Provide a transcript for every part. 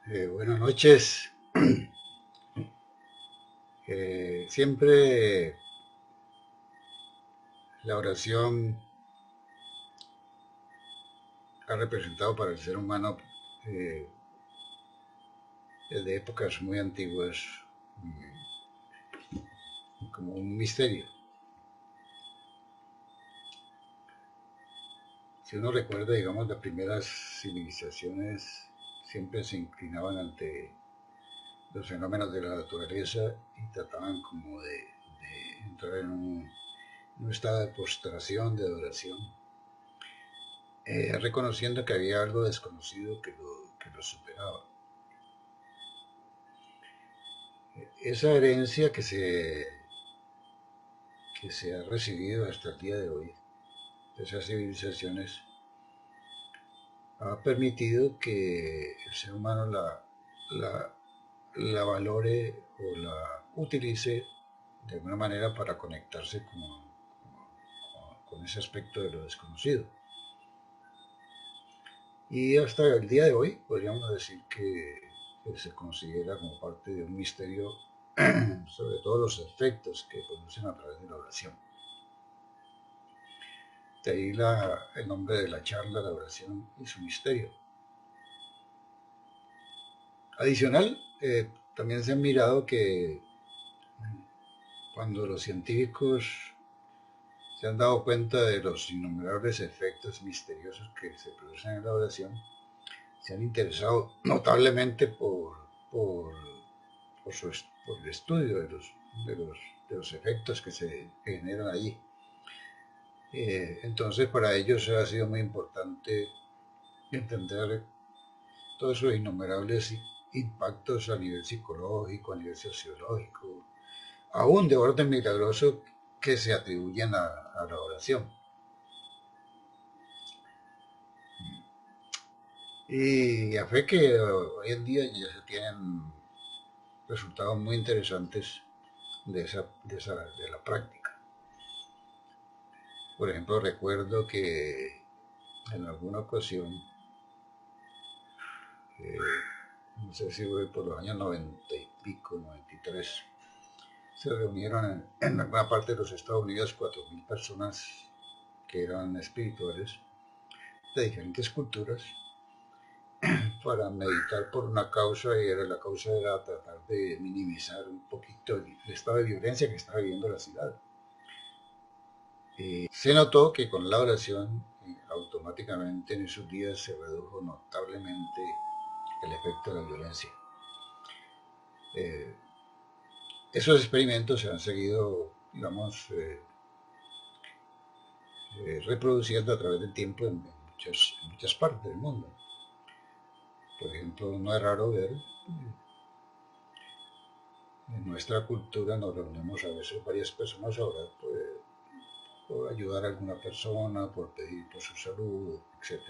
Buenas noches. Siempre la oración ha representado para el ser humano eh, desde épocas muy antiguas como un misterio. Si uno recuerda, digamos, las primeras civilizaciones siempre se inclinaban ante los fenómenos de la naturaleza y trataban como de entrar en un estado de postración, de adoración, reconociendo que había algo desconocido que lo superaba. Esa herencia que se ha recibido hasta el día de hoy de esas civilizaciones ha permitido que el ser humano la, la valore o la utilice de alguna manera para conectarse con ese aspecto de lo desconocido. Y hasta el día de hoy podríamos decir que se considera como parte de un misterio, sobre todo los efectos que producen a través de la oración. De ahí el nombre de la charla, la oración y su misterio. Adicional, también se han mirado que cuando los científicos se han dado cuenta de los innumerables efectos misteriosos que se producen en la oración, se han interesado notablemente por, su, por el estudio de, los, de los efectos que se generan allí. Entonces, para ellos ha sido muy importante entender todos esos innumerables impactos a nivel psicológico, a nivel sociológico, aún de orden milagroso que se atribuyen a la oración. Y a fe que hoy en día ya se tienen resultados muy interesantes de la práctica. Por ejemplo, recuerdo que en alguna ocasión, no sé si fue por los años 90 y pico, 93, se reunieron en alguna parte de los Estados Unidos 4.000 personas que eran espirituales de diferentes culturas para meditar por una causa y la causa era tratar de minimizar un poquito el estado de violencia que estaba viviendo la ciudad. Se notó que con la oración automáticamente en esos días se redujo notablemente el efecto de la violencia. Eh, Esos experimentos se han seguido, digamos, reproduciendo a través del tiempo en muchas partes del mundo. Por ejemplo, no es raro ver en nuestra cultura nos reunimos a veces varias personas a orar por ayudar a alguna persona, por pedir por su salud, etc.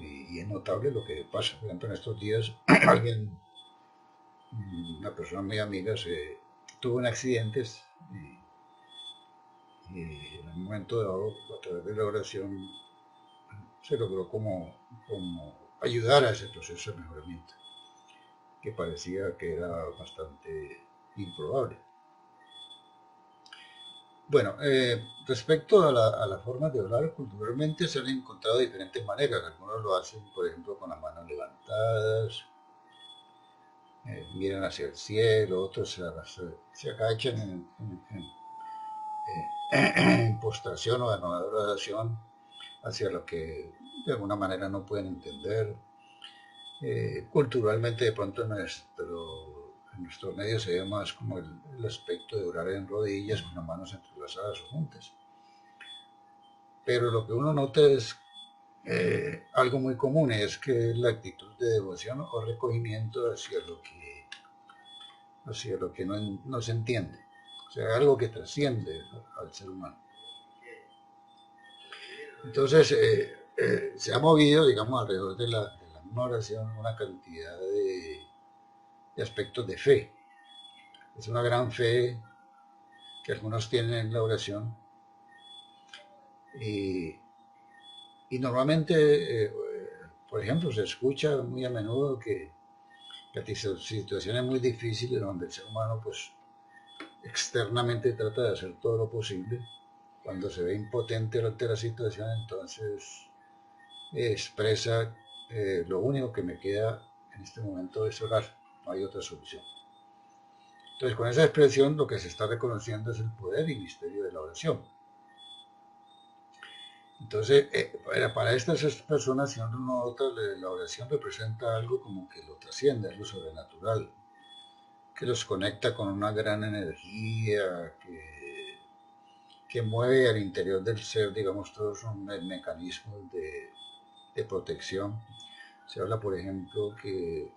Y es notable lo que pasa. Por ejemplo, en estos días alguien, una persona muy amiga, tuvo un accidente y en un momento dado, a través de la oración, se logró como ayudar a ese proceso de mejoramiento, que parecía que era bastante improbable. Bueno, respecto a las formas de orar, culturalmente se han encontrado diferentes maneras. Algunos lo hacen, por ejemplo, con las manos levantadas, miran hacia el cielo, otros se agachan en postración o en adoración hacia lo que de alguna manera no pueden entender. Culturalmente, de pronto en nuestro medio se ve más como el aspecto de orar en rodillas con las manos entrelazadas o juntas. Pero lo que uno nota es algo muy común, es que la actitud de devoción o recogimiento hacia lo que no se entiende, o sea, algo que trasciende al ser humano. Entonces, se ha movido, digamos, alrededor de la misma oración una cantidad de aspectos de fe. Es una gran fe que algunos tienen en la oración y normalmente por ejemplo, se escucha muy a menudo que ante situaciones muy difíciles donde el ser humano pues externamente trata de hacer todo lo posible, cuando se ve impotente ante la situación, entonces expresa lo único que me queda en este momento es orar, no hay otra solución. Entonces, con esa expresión lo que se está reconociendo es el poder y misterio de la oración. Entonces, para estas personas, si uno nota, la oración representa algo como que lo trasciende, algo sobrenatural, que los conecta con una gran energía, que mueve al interior del ser, digamos, todos son mecanismos de protección. Se habla, por ejemplo, que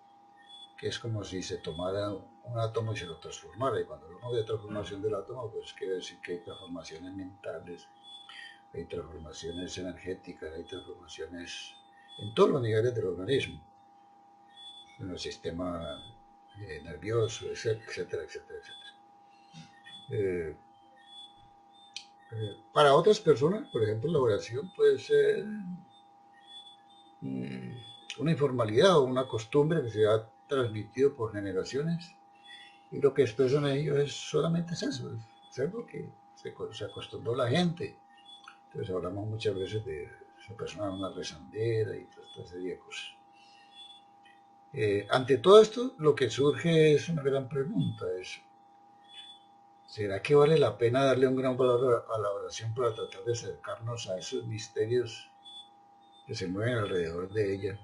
es como si se tomara un átomo y se lo transformara, y cuando hablamos de transformación del átomo, pues quiere decir que hay transformaciones mentales, hay transformaciones energéticas, hay transformaciones en todos los niveles del organismo, en el sistema nervioso, etcétera, etcétera, etcétera. Para otras personas, por ejemplo, la oración puede ser una informalidad o una costumbre que se ha transmitido por generaciones, y lo que expresan ellos es solamente eso, es algo que se acostumbró la gente. Entonces hablamos muchas veces de esa persona una rezandera y toda esta serie de cosas. Ante todo esto, lo que surge es una gran pregunta, ¿será que vale la pena darle un gran valor a la oración para tratar de acercarnos a esos misterios que se mueven alrededor de ella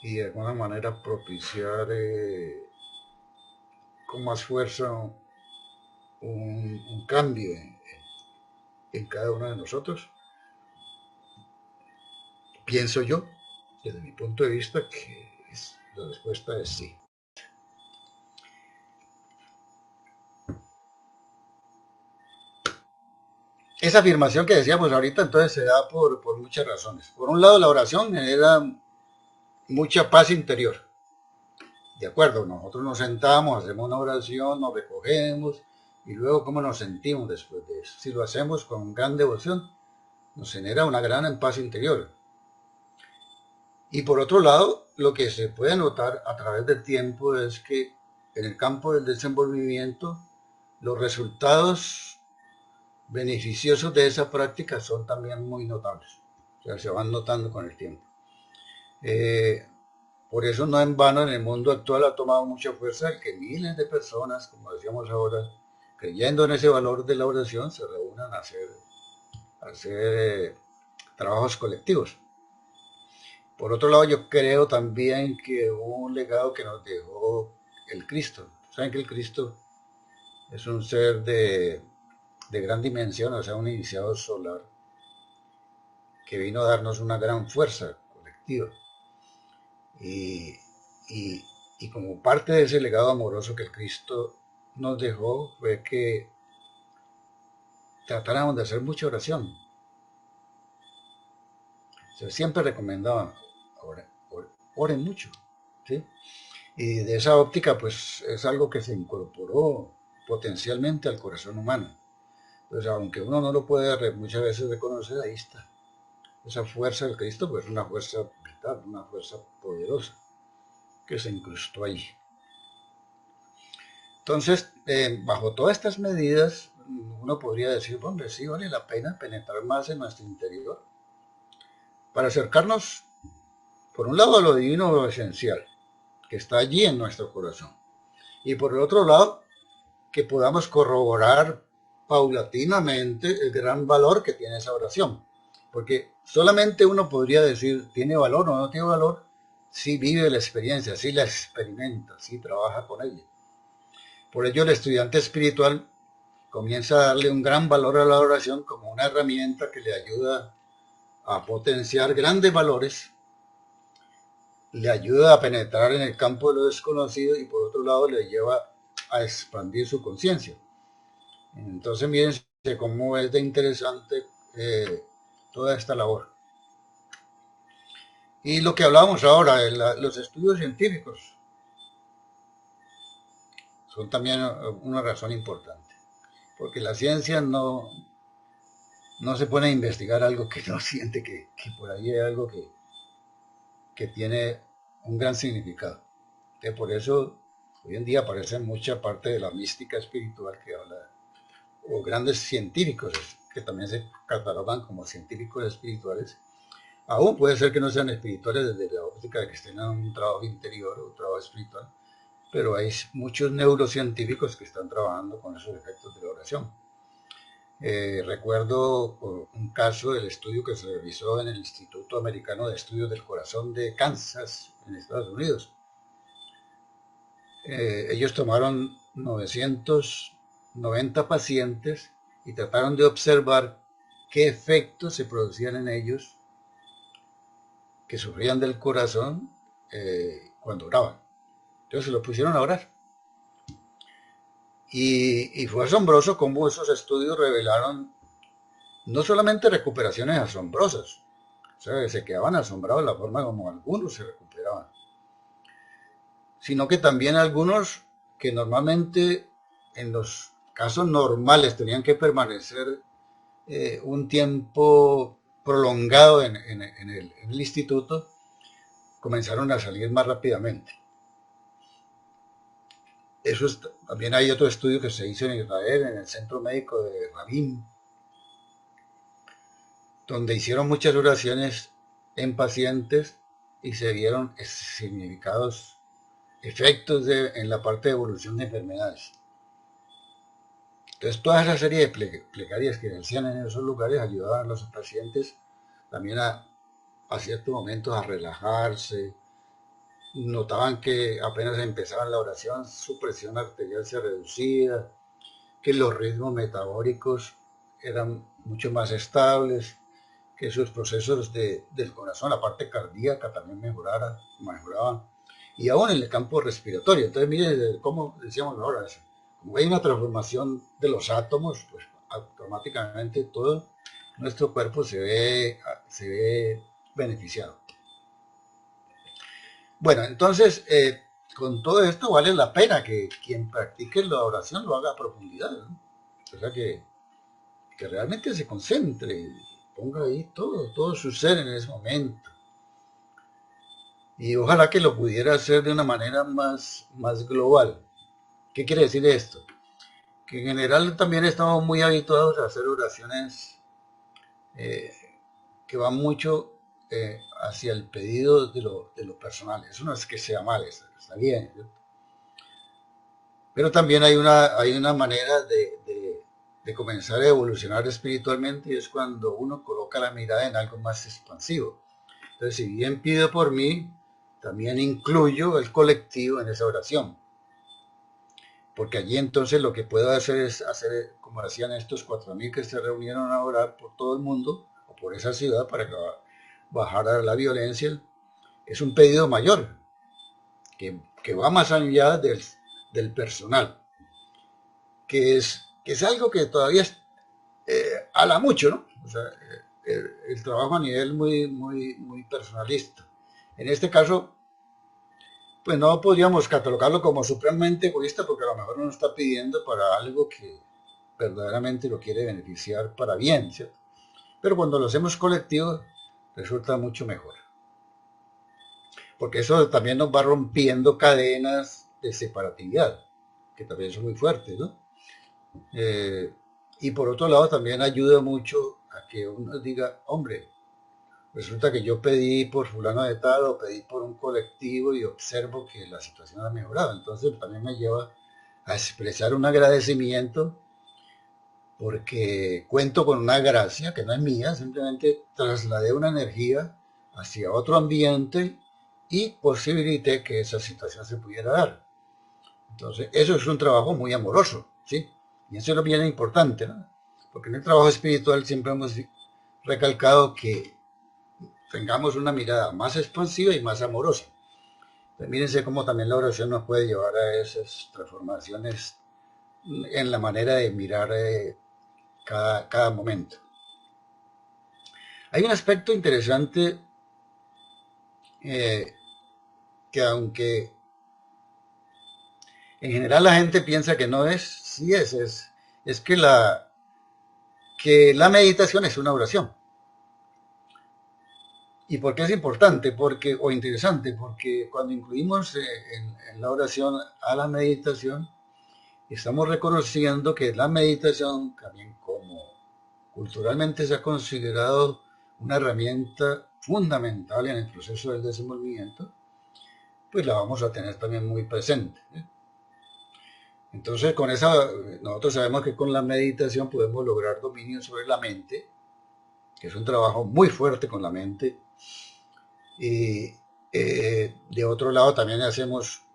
y de alguna manera propiciar con más fuerza un cambio en cada uno de nosotros? Pienso yo, desde mi punto de vista, que la respuesta es sí. Esa afirmación que decíamos ahorita entonces se da por muchas razones. Por un lado, la oración genera mucha paz interior. De acuerdo, nosotros nos sentamos, hacemos una oración, nos recogemos y luego cómo nos sentimos después de eso. Si lo hacemos con gran devoción, nos genera una gran paz interior. Y por otro lado, lo que se puede notar a través del tiempo es que en el campo del desenvolvimiento, los resultados beneficiosos de esa práctica son también muy notables. O sea, se van notando con el tiempo. Por eso no en vano en el mundo actual ha tomado mucha fuerza el que miles de personas, como decíamos ahora, creyendo en ese valor de la oración, se reúnan a hacer trabajos colectivos. Por otro lado, yo creo también que hubo un legado que nos dejó el Cristo. Saben que el Cristo es un ser de gran dimensión, o sea, un iniciador solar, que vino a darnos una gran fuerza colectiva. Y, y, y como parte de ese legado amoroso que el Cristo nos dejó fue que tratáramos de hacer mucha oración. O sea, siempre recomendaban, oren mucho, ¿sí? Y de esa óptica, pues es algo que se incorporó potencialmente al corazón humano. Entonces, aunque uno no lo puede muchas veces reconocer, ahí está. Esa fuerza del Cristo, pues es una fuerza vital, una fuerza poderosa que se incrustó ahí. Entonces, bajo todas estas medidas, uno podría decir, hombre, sí vale la pena penetrar más en nuestro interior para acercarnos, por un lado, a lo divino o lo esencial, que está allí en nuestro corazón, y por el otro lado, que podamos corroborar paulatinamente el gran valor que tiene esa oración. Porque solamente uno podría decir, ¿tiene valor o no tiene valor? Si vive la experiencia, si la experimenta, si trabaja con ella. Por ello el estudiante espiritual comienza a darle un gran valor a la oración como una herramienta que le ayuda a potenciar grandes valores, le ayuda a penetrar en el campo de lo desconocido y por otro lado le lleva a expandir su conciencia. Entonces miren cómo es de interesante toda esta labor. Y lo que hablábamos ahora, los estudios científicos, son también una razón importante. Porque la ciencia no se pone a investigar algo que no siente que por ahí hay algo que tiene un gran significado. Por eso hoy en día aparece mucha parte de la mística espiritual que habla, o grandes científicos que también se catalogan como científicos espirituales. Aún puede ser que no sean espirituales desde la óptica de que estén en un trabajo interior o un trabajo espiritual, pero hay muchos neurocientíficos que están trabajando con esos efectos de la oración. Recuerdo un caso del estudio que se realizó en el Instituto Americano de Estudios del Corazón de Kansas, en Estados Unidos. Ellos tomaron 990 pacientes y trataron de observar qué efectos se producían en ellos que sufrían del corazón cuando oraban. Entonces se los pusieron a orar. Y fue asombroso cómo esos estudios revelaron no solamente recuperaciones asombrosas, o sea, se quedaban asombrados de la forma como algunos se recuperaban, sino que también algunos que normalmente en los casos normales tenían que permanecer un tiempo prolongado en el instituto, comenzaron a salir más rápidamente. También hay otro estudio que se hizo en Israel, en el Centro Médico de Rabin, donde hicieron muchas oraciones en pacientes y se vieron significados, efectos en la parte de evolución de enfermedades. Entonces, toda esa serie de plegarias que hacían en esos lugares ayudaban a los pacientes también a ciertos momentos a relajarse. Notaban que apenas empezaban la oración, su presión arterial se reducía, que los ritmos metabólicos eran mucho más estables, que sus procesos del corazón, la parte cardíaca también mejoraban, y aún en el campo respiratorio. Entonces, miren cómo decíamos ahora, como hay una transformación de los átomos, pues automáticamente todo nuestro cuerpo se ve beneficiado. Bueno, entonces, con todo esto vale la pena que quien practique la oración lo haga a profundidad, ¿no? O sea, que realmente se concentre, ponga ahí todo su ser en ese momento. Y ojalá que lo pudiera hacer de una manera más global. ¿Qué quiere decir esto? Que en general también estamos muy habituados a hacer oraciones que van mucho hacia el pedido de lo personal. Eso no es que sea mal, está bien, ¿cierto? Pero también hay una manera de comenzar a evolucionar espiritualmente, y es cuando uno coloca la mirada en algo más expansivo. Entonces, si bien pido por mí, también incluyo el colectivo en esa oración. Porque allí entonces lo que puedo hacer es hacer como hacían estos 4.000 que se reunieron a orar por todo el mundo, o por esa ciudad, para que bajara la violencia. Es un pedido mayor, que va más allá del personal, que es algo que todavía habla mucho, ¿no? O sea, el trabajo a nivel muy personalista. En este caso, pues no podríamos catalogarlo como supremamente egoísta, porque a lo mejor uno está pidiendo para algo que verdaderamente lo quiere beneficiar para bien, ¿cierto? Pero cuando lo hacemos colectivo, resulta mucho mejor. Porque eso también nos va rompiendo cadenas de separatividad, que también son muy fuertes, ¿no? Y por otro lado también ayuda mucho a que uno diga, hombre, resulta que yo pedí por fulano de tal o pedí por un colectivo y observo que la situación ha mejorado. Entonces también me lleva a expresar un agradecimiento porque cuento con una gracia que no es mía, simplemente trasladé una energía hacia otro ambiente y posibilité que esa situación se pudiera dar. Entonces, eso es un trabajo muy amoroso, ¿sí? Y eso es lo bien importante, ¿no? Porque en el trabajo espiritual siempre hemos recalcado que tengamos una mirada más expansiva y más amorosa. Entonces, mírense cómo también la oración nos puede llevar a esas transformaciones en la manera de mirar cada momento. Hay un aspecto interesante que aunque en general la gente piensa que no es, sí es que la meditación es una oración. ¿Y por qué es importante? Porque, o interesante, porque cuando incluimos en la oración a la meditación, estamos reconociendo que la meditación, también como culturalmente se ha considerado una herramienta fundamental en el proceso del desenvolvimiento, pues la vamos a tener también muy presente, ¿eh? Entonces, nosotros sabemos que con la meditación podemos lograr dominio sobre la mente, que es un trabajo muy fuerte con la mente. Y de otro lado también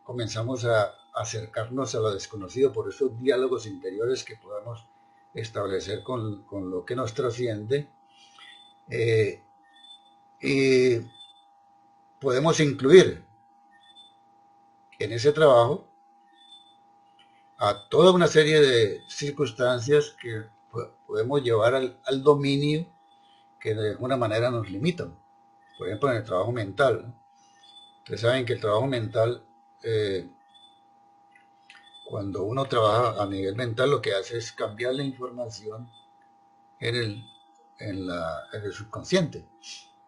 comenzamos a acercarnos a lo desconocido por esos diálogos interiores que podemos establecer con lo que nos trasciende. Eh, y podemos incluir en ese trabajo a toda una serie de circunstancias que podemos llevar al dominio que de alguna manera nos limitan. Por ejemplo, en el trabajo mental, ¿no? Ustedes saben que el trabajo mental, cuando uno trabaja a nivel mental, lo que hace es cambiar la información en el subconsciente,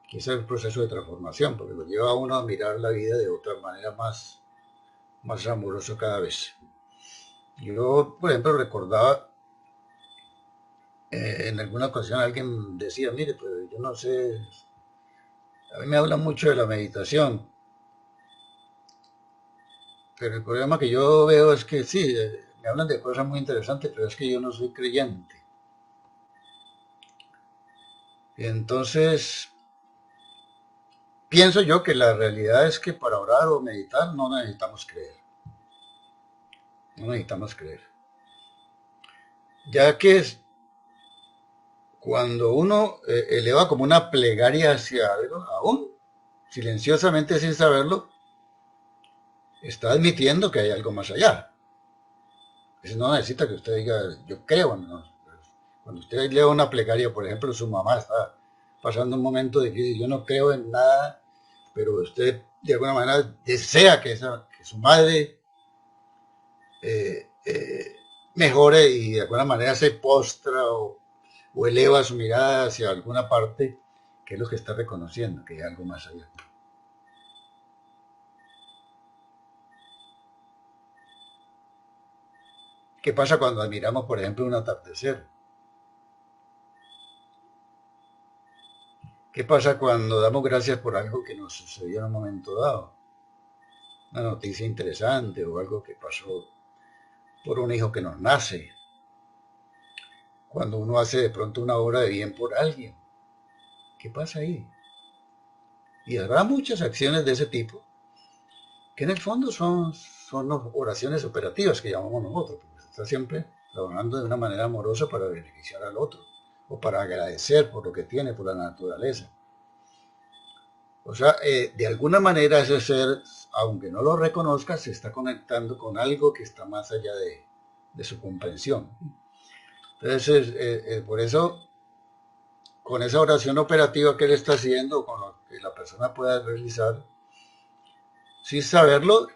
que es el proceso de transformación, porque lo lleva a uno a mirar la vida de otra manera más amorosa cada vez. Yo, por ejemplo, recordaba en alguna ocasión alguien decía, mire, pues yo no sé, a mí me hablan mucho de la meditación, pero el problema que yo veo es que sí, me hablan de cosas muy interesantes, pero es que yo no soy creyente. Y entonces, pienso yo que la realidad es que para orar o meditar no necesitamos creer. No necesitamos creer. Ya que cuando uno eleva como una plegaria hacia algo, aún silenciosamente sin saberlo, está admitiendo que hay algo más allá. Eso no necesita que usted diga, yo creo, no. Cuando usted eleva una plegaria, por ejemplo, su mamá está pasando un momento difícil, yo no creo en nada, pero usted de alguna manera desea que su madre mejore y de alguna manera se postra o eleva su mirada hacia alguna parte, que es lo que está reconociendo, que hay algo más allá. ¿Qué pasa cuando admiramos, por ejemplo, un atardecer? ¿Qué pasa cuando damos gracias por algo que nos sucedió en un momento dado? Una noticia interesante o algo que pasó por un hijo que nos nace. Cuando uno hace de pronto una obra de bien por alguien. ¿Qué pasa ahí? Y habrá muchas acciones de ese tipo que en el fondo son oraciones operativas que llamamos nosotros, porque se está siempre trabajando de una manera amorosa para beneficiar al otro, o para agradecer por lo que tiene, por la naturaleza. O sea, de alguna manera ese ser, aunque no lo reconozca, se está conectando con algo que está más allá de su comprensión. Entonces, por eso, con esa oración operativa que él está haciendo, con lo que la persona pueda realizar, sin saberlo,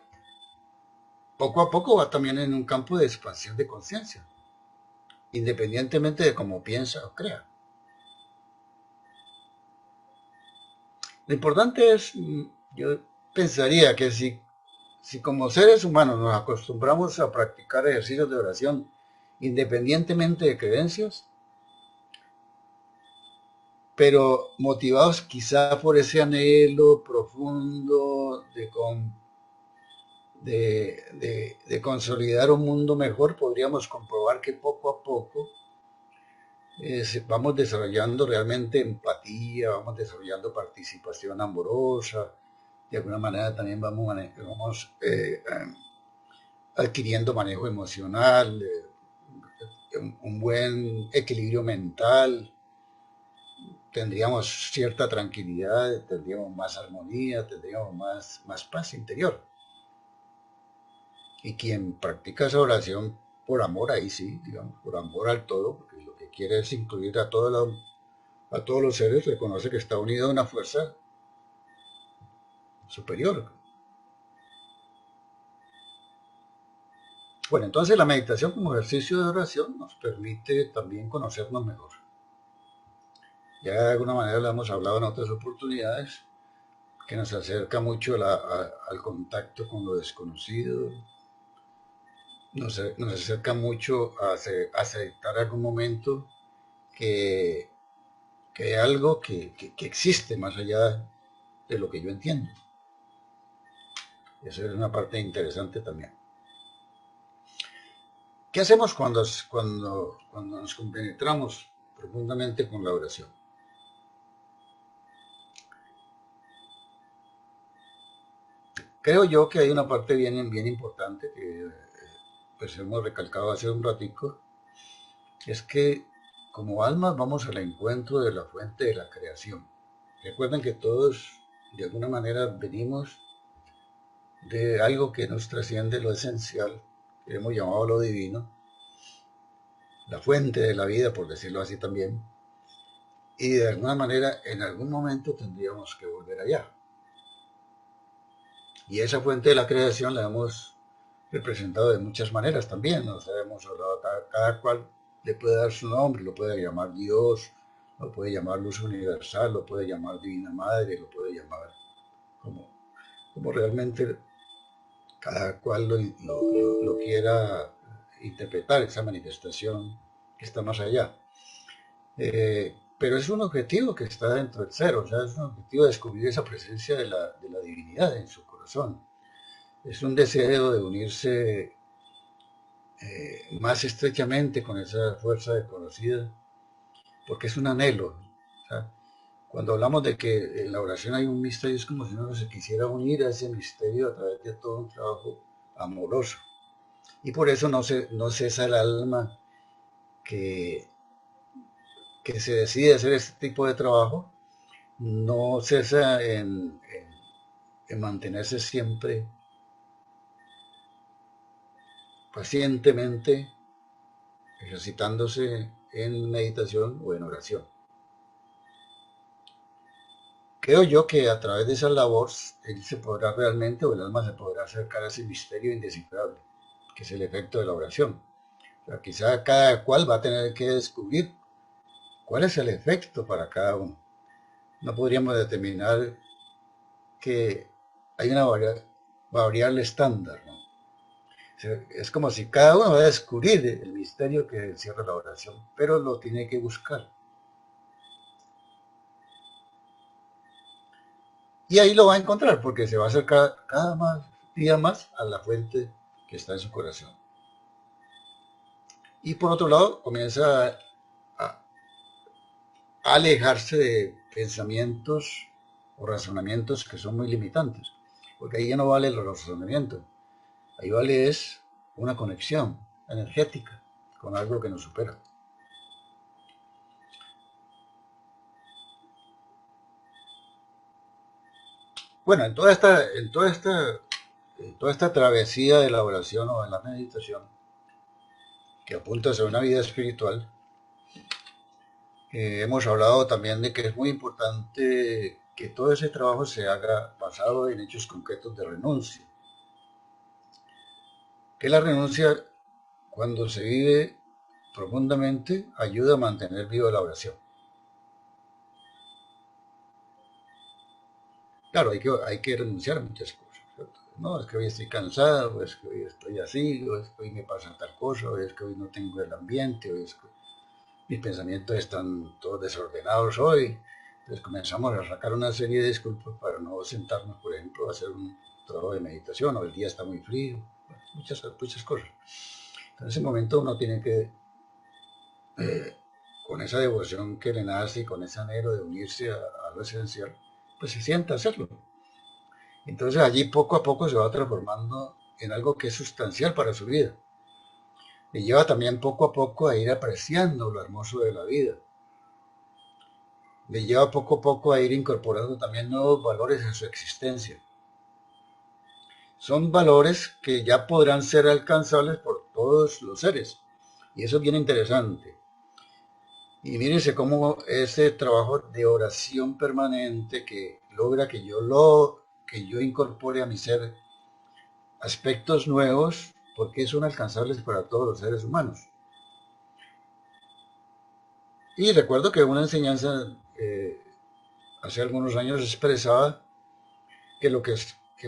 poco a poco va también en un campo de expansión de conciencia, independientemente de cómo piensa o crea. Lo importante es, yo pensaría que si como seres humanos nos acostumbramos a practicar ejercicios de oración independientemente de creencias, pero motivados quizá por ese anhelo profundo de consolidar un mundo mejor, podríamos comprobar que poco a poco vamos desarrollando realmente empatía, vamos desarrollando participación amorosa, de alguna manera también vamos adquiriendo manejo emocional, un buen equilibrio mental, tendríamos cierta tranquilidad, tendríamos más armonía, tendríamos más paz interior. Y quien practica esa oración por amor, ahí sí, digamos, por amor al todo, porque lo que quiere es incluir a todos los seres, reconoce que está unido a una fuerza superior. Bueno, entonces la meditación como ejercicio de oración nos permite también conocernos mejor. Ya de alguna manera lo hemos hablado en otras oportunidades, que nos acerca mucho al contacto con lo desconocido, nos acerca mucho a aceptar algún momento que, que hay algo que existe más allá de lo que yo entiendo. Eso es una parte interesante también. ¿Qué hacemos cuando nos compenetramos profundamente con la oración? Creo yo que hay una parte bien importante que pues hemos recalcado hace un ratico, es que como almas vamos al encuentro de la fuente de la creación. Recuerden que todos de alguna manera venimos de algo que nos trasciende lo esencial, que hemos llamado lo divino, la fuente de la vida, por decirlo así también, y de alguna manera en algún momento tendríamos que volver allá. Y esa fuente de la creación la hemos representado de muchas maneras también, nos hemos hablado, cada cual le puede dar su nombre, lo puede llamar Dios, lo puede llamar luz universal, lo puede llamar Divina Madre, lo puede llamar como, como realmente cada cual lo quiera interpretar, esa manifestación que está más allá. Pero es un objetivo que está dentro del ser, o sea, es un objetivo de descubrir esa presencia de la divinidad en su corazón. Es un deseo de unirse más estrechamente con esa fuerza desconocida, porque es un anhelo. O sea, cuando hablamos de que en la oración hay un misterio, es como si uno se quisiera unir a ese misterio a través de todo un trabajo amoroso. Y por eso no cesa el alma que, que se decide hacer este tipo de trabajo, no cesa en mantenerse siempre pacientemente ejercitándose en meditación o en oración. Creo yo que a través de esa labor él se podrá realmente, o el alma se podrá acercar a ese misterio indescifrable, que es el efecto de la oración. O sea, quizá cada cual va a tener que descubrir cuál es el efecto para cada uno. No podríamos determinar que hay una variable estándar, ¿no? O sea, es como si cada uno va a descubrir el misterio que encierra la oración, pero lo tiene que buscar. Y ahí lo va a encontrar, porque se va a acercar día más a la fuente que está en su corazón. Y por otro lado, comienza a alejarse de pensamientos o razonamientos que son muy limitantes, porque ahí ya no vale los razonamientos, ahí vale es una conexión energética con algo que nos supera. Bueno, en toda esta travesía de la oración o de la meditación, que apunta hacia una vida espiritual, hemos hablado también de que es muy importante que todo ese trabajo se haga basado en hechos concretos de renuncia. Que la renuncia, cuando se vive profundamente, ayuda a mantener viva la oración. Claro, hay que renunciar a muchas cosas, ¿cierto? No, es que hoy estoy cansado, o es que hoy estoy así, o es que hoy me pasa tal cosa, o es que hoy no tengo el ambiente, o es que mis pensamientos están todos desordenados hoy. Entonces comenzamos a sacar una serie de disculpas para no sentarnos, por ejemplo, a hacer un trabajo de meditación, o el día está muy frío, muchas cosas. En ese momento uno tiene que, con esa devoción que le nace y con ese anhelo de unirse a lo esencial, pues se sienta a hacerlo. Entonces allí poco a poco se va transformando en algo que es sustancial para su vida. Le lleva también poco a poco a ir apreciando lo hermoso de la vida. Le lleva poco a poco a ir incorporando también nuevos valores en su existencia. Son valores que ya podrán ser alcanzables por todos los seres. Y eso es bien interesante. Y mírense cómo ese trabajo de oración permanente que logra que yo incorpore a mi ser aspectos nuevos, porque son alcanzables para todos los seres humanos. Y recuerdo que una enseñanza hace algunos años expresaba que lo que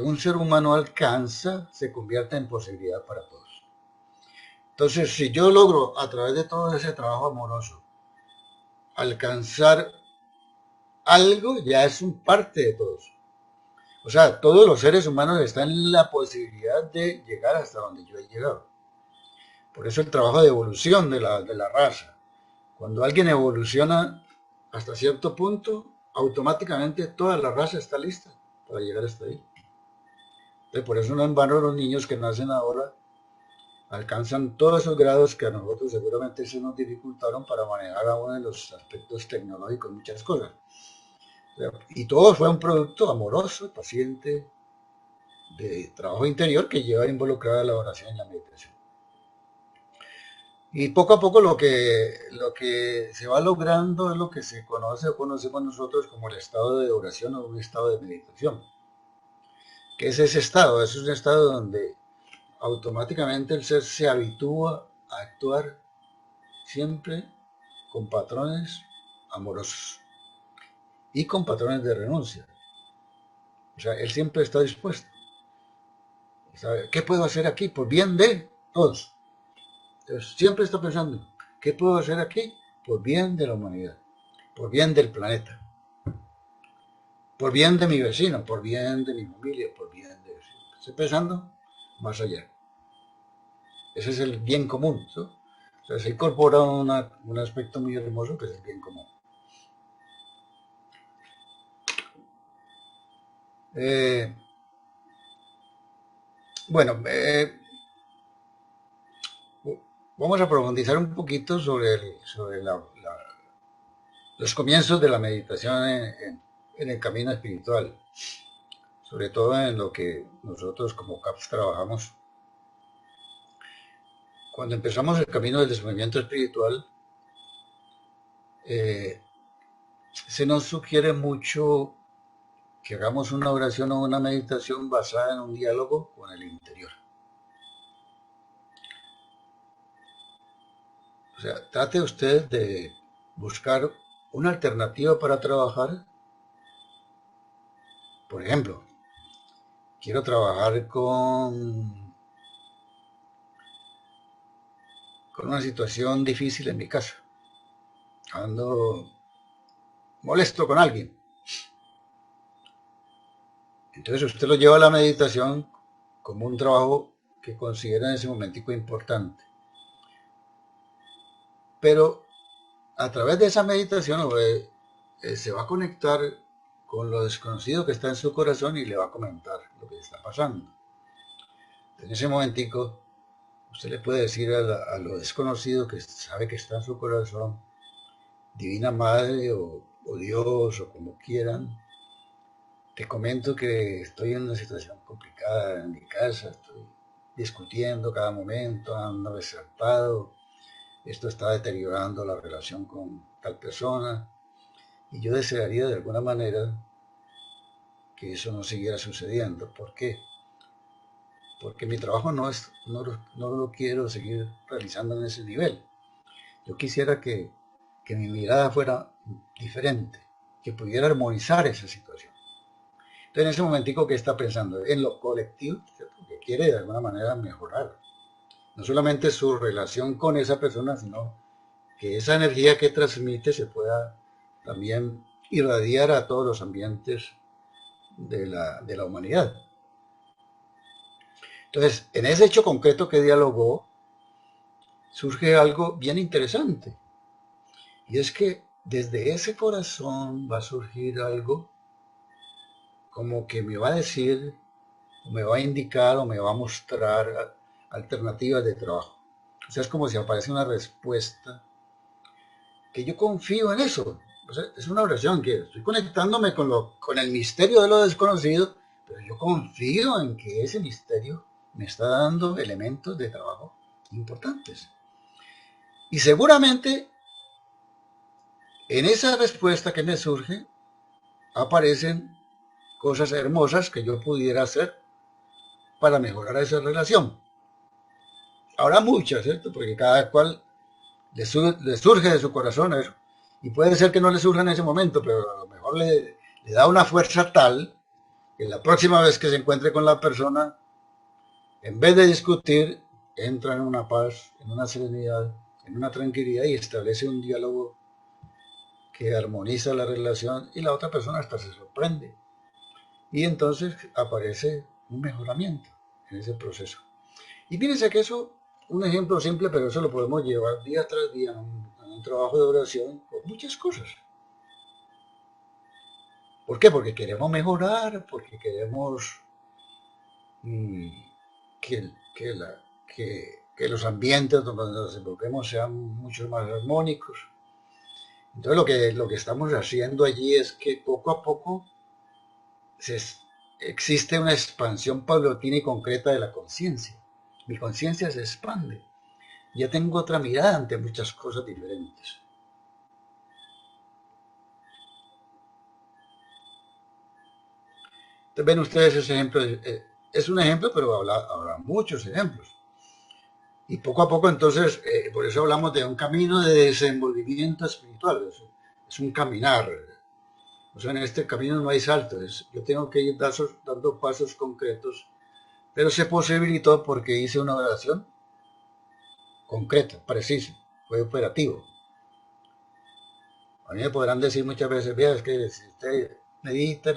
un ser humano alcanza se convierte en posibilidad para todos. Entonces, si yo logro a través de todo ese trabajo amoroso alcanzar algo, ya es un parte de todos. O sea, todos los seres humanos están en la posibilidad de llegar hasta donde yo he llegado. Por eso el trabajo de evolución de la raza. Cuando alguien evoluciona hasta cierto punto, automáticamente toda la raza está lista para llegar hasta ahí. Entonces, por eso no en vano los niños que nacen ahora alcanzan todos esos grados que a nosotros seguramente se nos dificultaron para manejar a uno de los aspectos tecnológicos, muchas cosas. Y todo fue un producto amoroso, paciente, de trabajo interior que lleva involucrada la oración y la meditación. Y poco a poco lo que se va logrando es lo que se conoce o conocemos nosotros como el estado de oración o un estado de meditación. ¿Qué es ese estado? Es un estado donde automáticamente el ser se habitúa a actuar siempre con patrones amorosos y con patrones de renuncia. O sea, él siempre está dispuesto. ¿Qué puedo hacer aquí? Por bien de todos. Entonces, siempre está pensando, ¿qué puedo hacer aquí? Por bien de la humanidad, por bien del planeta, por bien de mi vecino, por bien de mi familia, por bien de... Estoy pensando más allá. Ese es el bien común, ¿no? O sea, se incorpora un aspecto muy hermoso que es el bien común. Bueno, vamos a profundizar un poquito sobre los comienzos de la meditación en el camino espiritual, sobre todo en lo que nosotros como CAPS trabajamos. Cuando empezamos el camino del descubrimiento espiritual, se nos sugiere mucho que hagamos una oración o una meditación basada en un diálogo con el interior. O sea, trate usted de buscar una alternativa para trabajar. Por ejemplo, quiero trabajar con una situación difícil en mi casa. Ando molesto con alguien. Entonces usted lo lleva a la meditación como un trabajo que considera en ese momentico importante. Pero a través de esa meditación se va a conectar con lo desconocido que está en su corazón y le va a comentar lo que está pasando. En ese momentico usted le puede decir a lo desconocido que sabe que está en su corazón, Divina Madre o Dios o como quieran, te comento que estoy en una situación complicada en mi casa, estoy discutiendo cada momento, ando desalpado, esto está deteriorando la relación con tal persona y yo desearía de alguna manera que eso no siguiera sucediendo. ¿Por qué? Porque mi trabajo no lo quiero seguir realizando en ese nivel. Yo quisiera que mi mirada fuera diferente, que pudiera armonizar esa situación. Entonces, en ese momentico, ¿qué está pensando? En lo colectivo, ¿cierto? Que quiere de alguna manera mejorar. No solamente su relación con esa persona, sino que esa energía que transmite se pueda también irradiar a todos los ambientes de la humanidad. Entonces, en ese hecho concreto que dialogó, surge algo bien interesante. Y es que desde ese corazón va a surgir algo como que me va a decir, o me va a indicar, o me va a mostrar alternativas de trabajo. O sea, es como si aparece una respuesta que yo confío en eso. O sea, es una oración que estoy conectándome con el misterio de lo desconocido, pero yo confío en que ese misterio me está dando elementos de trabajo importantes. Y seguramente en esa respuesta que me surge aparecen cosas hermosas que yo pudiera hacer para mejorar esa relación. Habrá muchas, ¿cierto? Porque cada cual le surge de su corazón eso. Y puede ser que no le surja en ese momento, pero a lo mejor le da una fuerza tal que la próxima vez que se encuentre con la persona, en vez de discutir, entra en una paz, en una serenidad, en una tranquilidad y establece un diálogo que armoniza la relación y la otra persona hasta se sorprende. Y entonces aparece un mejoramiento en ese proceso. Y fíjense que eso, un ejemplo simple, pero eso lo podemos llevar día tras día en un trabajo de oración con muchas cosas. ¿Por qué? Porque queremos mejorar, porque queremos mm, que, que, la, que los ambientes donde nos desenvolvemos sean mucho más armónicos. Entonces lo que estamos haciendo allí es que poco a poco se, existe una expansión paulatina y concreta de la conciencia. Mi conciencia se expande. Ya tengo otra mirada ante muchas cosas diferentes. Entonces, ven ustedes ese ejemplo. Es un ejemplo, pero habrá muchos ejemplos. Y poco a poco, entonces, por eso hablamos de un camino de desenvolvimiento espiritual. Es un caminar. O sea, en este camino no hay saltos. Yo tengo que ir dando pasos concretos, pero se posibilitó porque hice una oración concreta, precisa, fue operativo. A mí me podrán decir muchas veces, vea, es que si usted medita,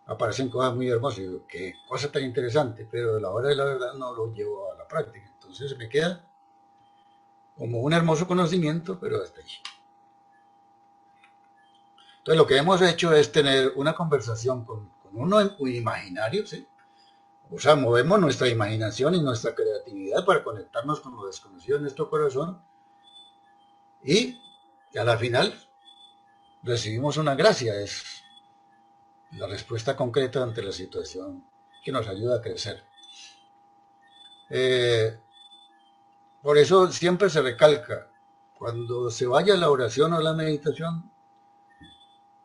aparecen cosas muy hermosas. Y digo, qué cosa tan interesante, pero a la hora de la verdad no lo llevo a la práctica. Entonces me queda como un hermoso conocimiento, pero hasta allí. Entonces lo que hemos hecho es tener una conversación con uno imaginario, ¿sí? O sea, movemos nuestra imaginación y nuestra creatividad para conectarnos con lo desconocido en nuestro corazón y a la final recibimos una gracia, es la respuesta concreta ante la situación que nos ayuda a crecer. Eh, por eso siempre se recalca, cuando se vaya a la oración o la meditación,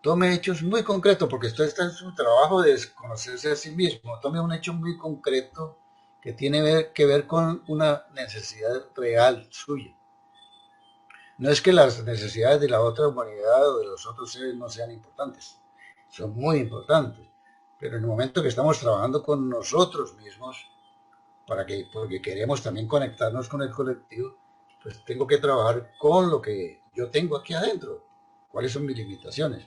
tome hechos muy concretos, porque usted está en su trabajo de conocerse a sí mismo, tome un hecho muy concreto que tiene que ver con una necesidad real suya. No es que las necesidades de la otra humanidad o de los otros seres no sean importantes, son muy importantes, pero en el momento que estamos trabajando con nosotros mismos, porque queremos también conectarnos con el colectivo, pues tengo que trabajar con lo que yo tengo aquí adentro, cuáles son mis limitaciones.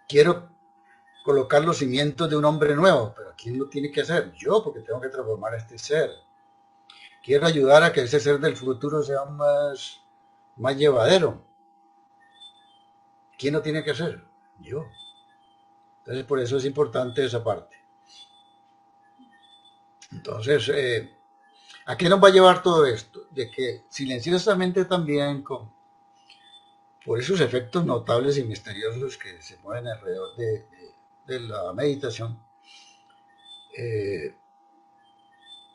Quiero colocar los cimientos de un hombre nuevo, pero ¿quién lo tiene que hacer? Yo, porque tengo que transformar a este ser. Quiero ayudar a que ese ser del futuro sea más llevadero. ¿Quién lo tiene que hacer? Yo. Entonces, por eso es importante esa parte. Entonces, ¿a qué nos va a llevar todo esto? De que silenciosamente también, por esos efectos notables y misteriosos que se mueven alrededor de la meditación, eh,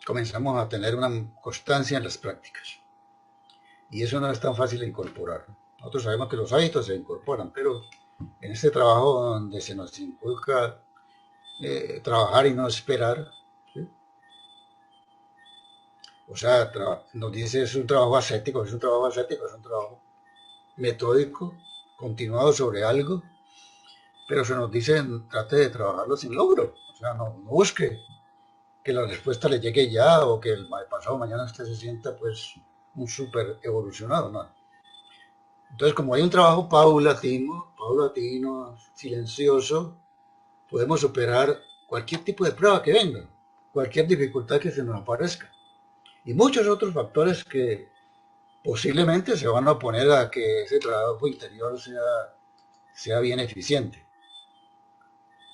comenzamos a tener una constancia en las prácticas. Y eso no es tan fácil de incorporar. Nosotros sabemos que los hábitos se incorporan, pero en este trabajo donde se nos inculca trabajar y no esperar, ¿sí? O sea, nos dice es un trabajo ascético, es un trabajo ascético, es un trabajo metódico, continuado sobre algo, pero se nos dice trate de trabajarlo sin logro, o sea, no busque que la respuesta le llegue ya o que el pasado mañana usted se sienta pues un súper evolucionado, no. Entonces, como hay un trabajo paulatino, silencioso, podemos superar cualquier tipo de prueba que venga, cualquier dificultad que se nos aparezca. Y muchos otros factores que posiblemente se van a oponer a que ese trabajo interior sea bien eficiente.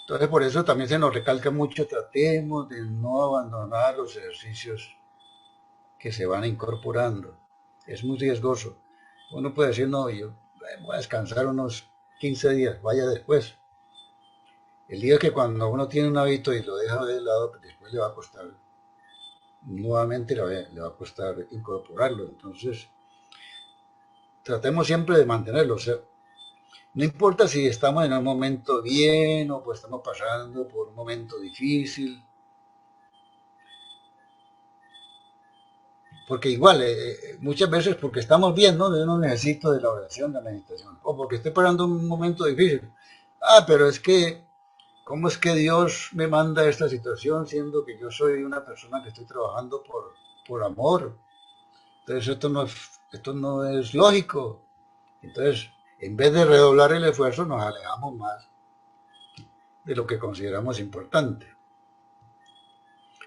Entonces, por eso también se nos recalca mucho, tratemos de no abandonar los ejercicios que se van incorporando. Es muy riesgoso. Uno puede decir, no, yo voy a descansar unos 15 días, vaya después. El día que cuando uno tiene un hábito y lo deja de lado, pues después le va a costar, nuevamente le va a costar incorporarlo. Entonces, tratemos siempre de mantenerlo. O sea, no importa si estamos en un momento bien o pues estamos pasando por un momento difícil. porque igual, muchas veces porque estamos bien, ¿no? Yo no necesito de la oración, de la meditación, o porque estoy pasando un momento difícil. Ah, pero es que, ¿cómo es que Dios me manda esta situación siendo que yo soy una persona que estoy trabajando por amor? Entonces esto no es lógico. Entonces, en vez de redoblar el esfuerzo, nos alejamos más de lo que consideramos importante.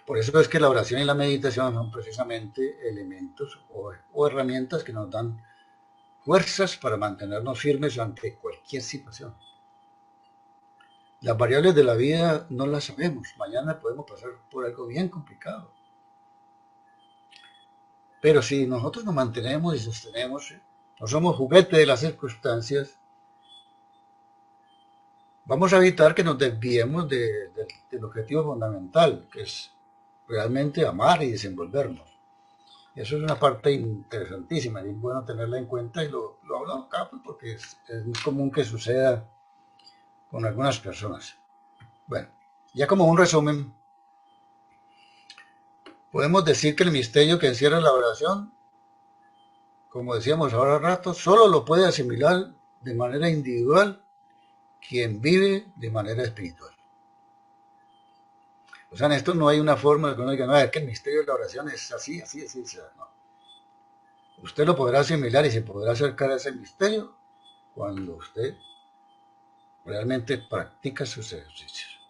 Por eso es que la oración y la meditación son precisamente elementos o herramientas que nos dan fuerzas para mantenernos firmes ante cualquier situación. Las variables de la vida no las sabemos. Mañana podemos pasar por algo bien complicado. Pero si nosotros nos mantenemos y sostenemos, no somos juguete de las circunstancias, vamos a evitar que nos desviemos del objetivo fundamental, que es realmente amar y desenvolvernos. Y eso es una parte interesantísima y es bueno tenerla en cuenta y lo hablo acá pues, porque es muy común que suceda con algunas personas. Bueno, ya como un resumen, podemos decir que el misterio que encierra la oración, como decíamos ahora rato, solo lo puede asimilar de manera individual quien vive de manera espiritual. O sea, en esto no hay una forma de que uno diga, no, es que el misterio de la oración es así, así, así, así. No. Usted lo podrá asimilar y se podrá acercar a ese misterio cuando usted realmente practica sus ejercicios.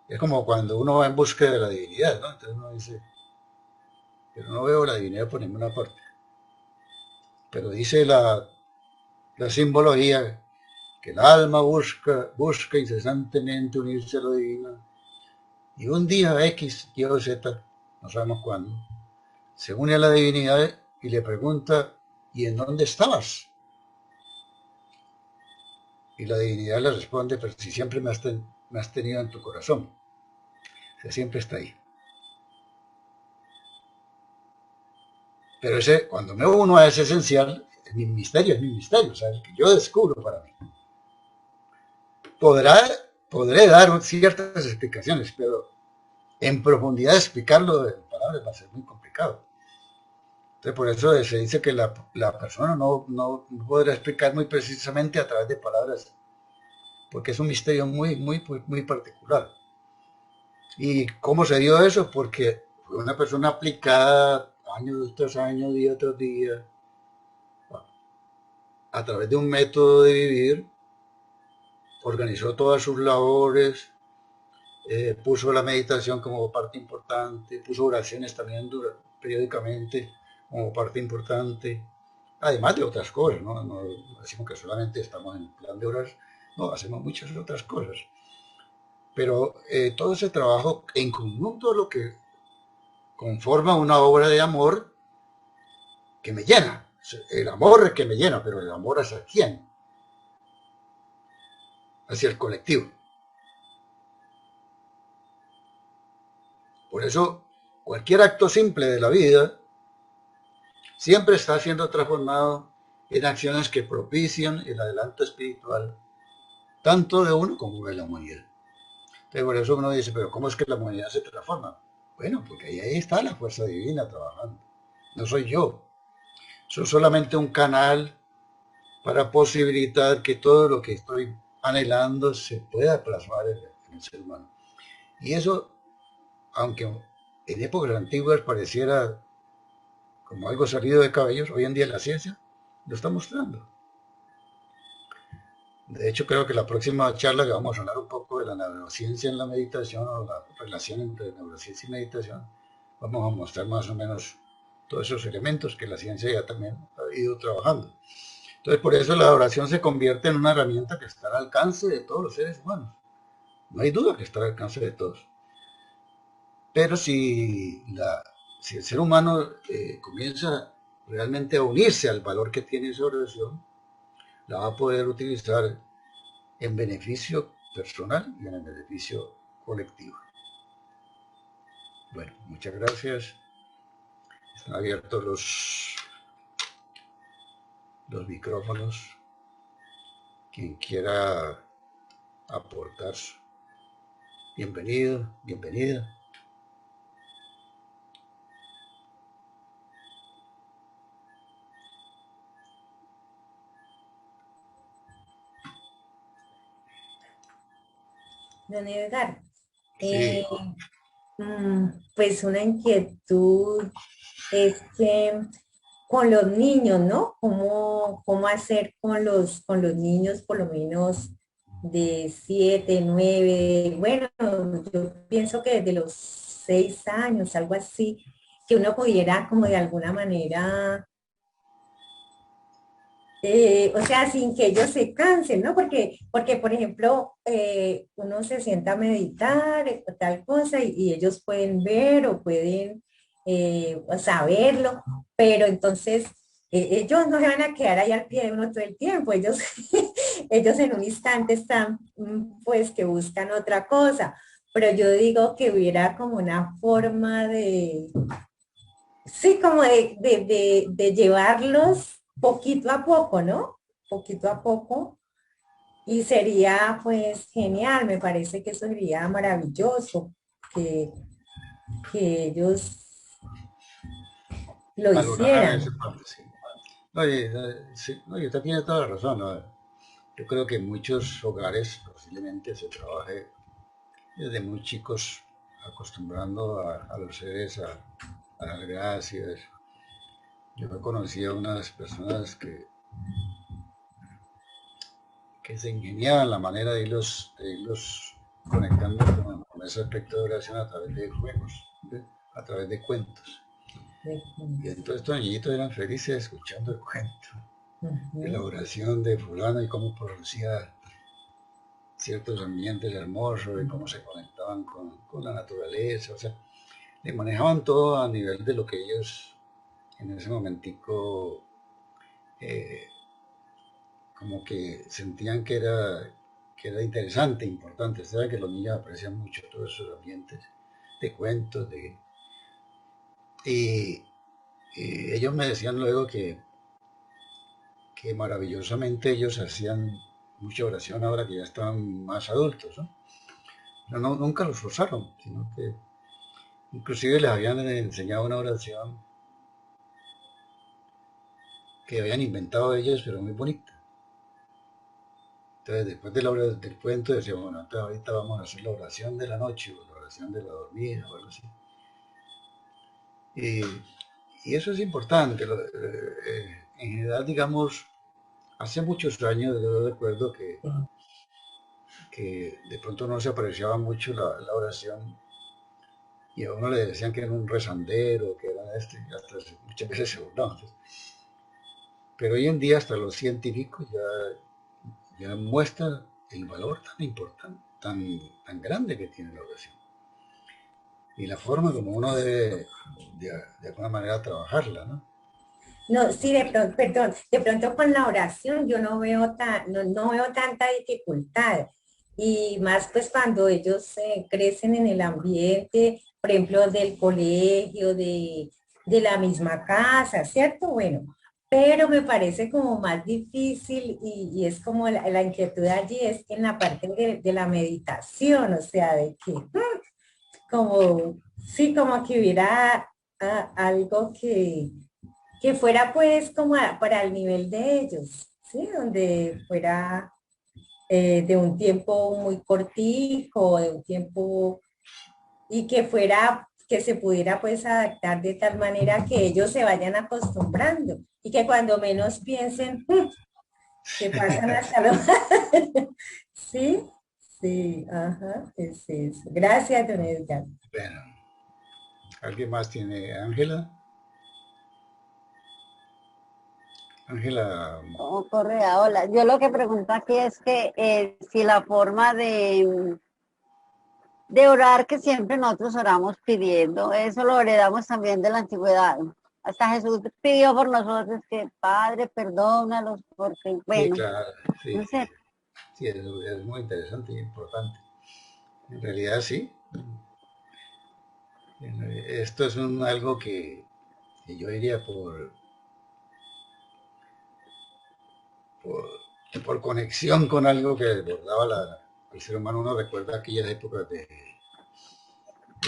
Es como cuando uno va en búsqueda de la divinidad, ¿no? Entonces uno dice, pero no veo la divinidad por ninguna parte. Pero dice la simbología que el alma busca incesantemente unirse a lo divino y un día X, Y o Z, no sabemos cuándo, se une a la divinidad y le pregunta, ¿y en dónde estabas? Y la divinidad le responde, pero si siempre me has tenido en tu corazón, o sea, siempre está ahí. Pero ese, cuando me uno a ese esencial, es mi misterio, o sea, el que yo descubro para mí. Podrá, podré dar ciertas explicaciones, pero en profundidad explicarlo en palabras va a ser muy complicado. Entonces, por eso se dice que la persona no podrá explicar muy precisamente a través de palabras, porque es un misterio muy particular. ¿Y cómo se dio eso? Porque fue una persona aplicada año tras año, día tras día, a través de un método de vivir, organizó todas sus labores, puso la meditación como parte importante, puso oraciones también periódicamente como parte importante, además de otras cosas, ¿no? No decimos que solamente estamos en plan de orar, no, hacemos muchas otras cosas. Pero todo ese trabajo en conjunto lo que conforma una obra de amor que me llena. El amor que me llena, pero el amor hacia quién? Hacia el colectivo. Por eso, cualquier acto simple de la vida siempre está siendo transformado en acciones que propician el adelanto espiritual, tanto de uno como de la humanidad. Entonces, por eso uno dice, pero ¿cómo es que la humanidad se transforma? Bueno, porque ahí está la fuerza divina trabajando. No soy yo. Soy solamente un canal para posibilitar que todo lo que estoy anhelando se pueda plasmar en el ser humano. Y eso, aunque en épocas antiguas pareciera como algo salido de cabellos, hoy en día la ciencia lo está mostrando. De hecho, creo que la próxima charla que vamos a hablar un poco de la neurociencia en la meditación o la relación entre neurociencia y meditación, vamos a mostrar más o menos todos esos elementos que la ciencia ya también ha ido trabajando. Entonces, por eso la oración se convierte en una herramienta que está al alcance de todos los seres humanos. No hay duda que está al alcance de todos. Pero si el ser humano comienza realmente a unirse al valor que tiene esa oración, la va a poder utilizar en beneficio personal y en el beneficio colectivo. Bueno, muchas gracias. Están abiertos los micrófonos. Quien quiera aportar, bienvenido, bienvenida. don Edgar. Sí, Eh, pues una inquietud es que con los niños, ¿no? ¿Cómo hacer con los niños por lo menos de 7, 9, bueno, yo pienso que desde los 6 años, algo así, que uno pudiera como de alguna manera o sea, sin que ellos se cansen, ¿no? Porque por ejemplo, uno se sienta a meditar o tal cosa y ellos pueden ver o pueden o saberlo, pero entonces ellos no se van a quedar ahí al pie de uno todo el tiempo, ellos, ellos en un instante están, pues, que buscan otra cosa, pero yo digo que hubiera como una forma de, sí, como de llevarlos poquito a poco, ¿no? Poquito a poco. Y sería pues genial, me parece que eso sería maravilloso, que, que ellos lo valorar hicieran. esa parte, sí. Oye, sí, no, y usted tiene toda la razón, ¿no? Yo creo que en muchos hogares posiblemente se trabaje desde muy chicos acostumbrando a los seres a dar gracias. Yo conocí a unas personas que se ingeniaban la manera de irlos conectando con ese aspecto de oración a través de juegos, ¿sí? A través de cuentos. Y entonces estos niñitos eran felices escuchando el cuento de la Ujú. oración de fulano y cómo producía ciertos ambientes hermosos y cómo se conectaban con la naturaleza. O sea, le manejaban todo a nivel de lo que ellos en ese momentico eh, como que sentían que era interesante, importante. Saben que los niños aprecian mucho todos esos ambientes de cuentos, y, y ellos me decían luego que maravillosamente ellos hacían mucha oración ahora que ya estaban más adultos, ¿no? Pero no, nunca los forzaron, sino que inclusive les habían enseñado una oración que habían inventado ellos, pero muy bonita. Entonces, después de del cuento, decíamos, bueno, entonces ahorita vamos a hacer la oración de la noche o la oración de la dormida o algo así. Y, y eso es importante. En general, digamos, hace muchos años yo recuerdo que de pronto no se apreciaba mucho la oración y a uno le decían que era un rezandero, que era este, y hasta muchas veces se burlaban. Pero hoy en día hasta los científicos ya muestran el valor tan importante, tan grande que tiene la oración y la forma como uno debe de alguna manera trabajarla, ¿no? No, sí, de pronto, perdón, de pronto con la oración yo no veo no veo tanta dificultad. Y más pues cuando ellos crecen en el ambiente, por ejemplo, del colegio, de la misma casa, ¿cierto? Bueno, pero me parece como más difícil y es como la inquietud allí es en la parte de la meditación, o sea, de que como, sí, como que hubiera algo que fuera pues como para el nivel de ellos, ¿sí? Donde fuera de un tiempo muy cortico, de un tiempo, y que fuera, que se pudiera pues adaptar de tal manera que ellos se vayan acostumbrando y que cuando menos piensen, se pasan hasta los... ¿Sí? Sí, ajá, es eso. Gracias, don Edgar. Bueno, ¿alguien más tiene? Ángela? Ángela, Oh, Correa, hola. Yo lo que pregunto aquí es que si la forma de orar que siempre nosotros oramos pidiendo, eso lo heredamos también de la antigüedad. Hasta Jesús pidió por nosotros que Padre, perdónalos, porque, sí, bueno, claro, no sí, sé. sí, es muy interesante y importante. En realidad sí. Esto es algo que yo diría por, por conexión con algo que desbordaba el ser humano. Uno recuerda aquellas épocas de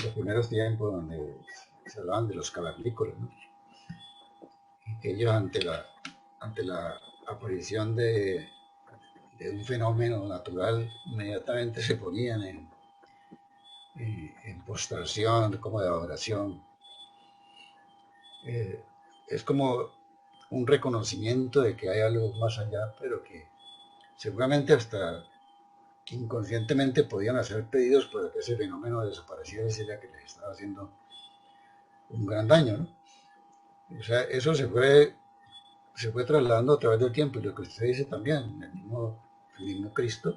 los primeros tiempos donde se hablaban de los cavernícolas, ¿no? Y que ellos ante la aparición de un fenómeno natural inmediatamente se ponían en postración, como de adoración. Es como un reconocimiento de que hay algo más allá, pero que seguramente hasta inconscientemente podían hacer pedidos para que ese fenómeno desapareciera y sería que les estaba haciendo un gran daño, ¿no? O sea, eso se fue trasladando a través del tiempo y lo que usted dice también, el mismo Cristo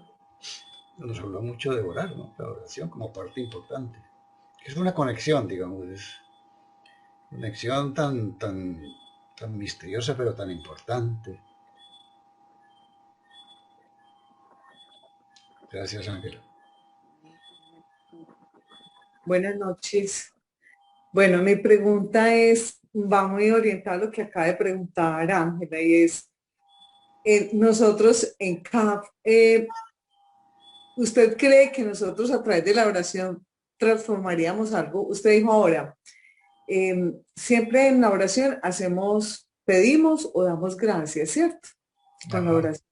nos habló mucho de orar, ¿no? La oración como parte importante. Es una conexión, digamos, es una conexión tan misteriosa pero tan importante. Gracias, Ángela. Buenas noches. Bueno, mi pregunta va muy orientada a lo que acaba de preguntar Ángela, y es, nosotros en CAF, ¿usted cree que nosotros a través de la oración transformaríamos algo? Usted dijo ahora, siempre en la oración pedimos o damos gracias, ¿cierto? Con la oración.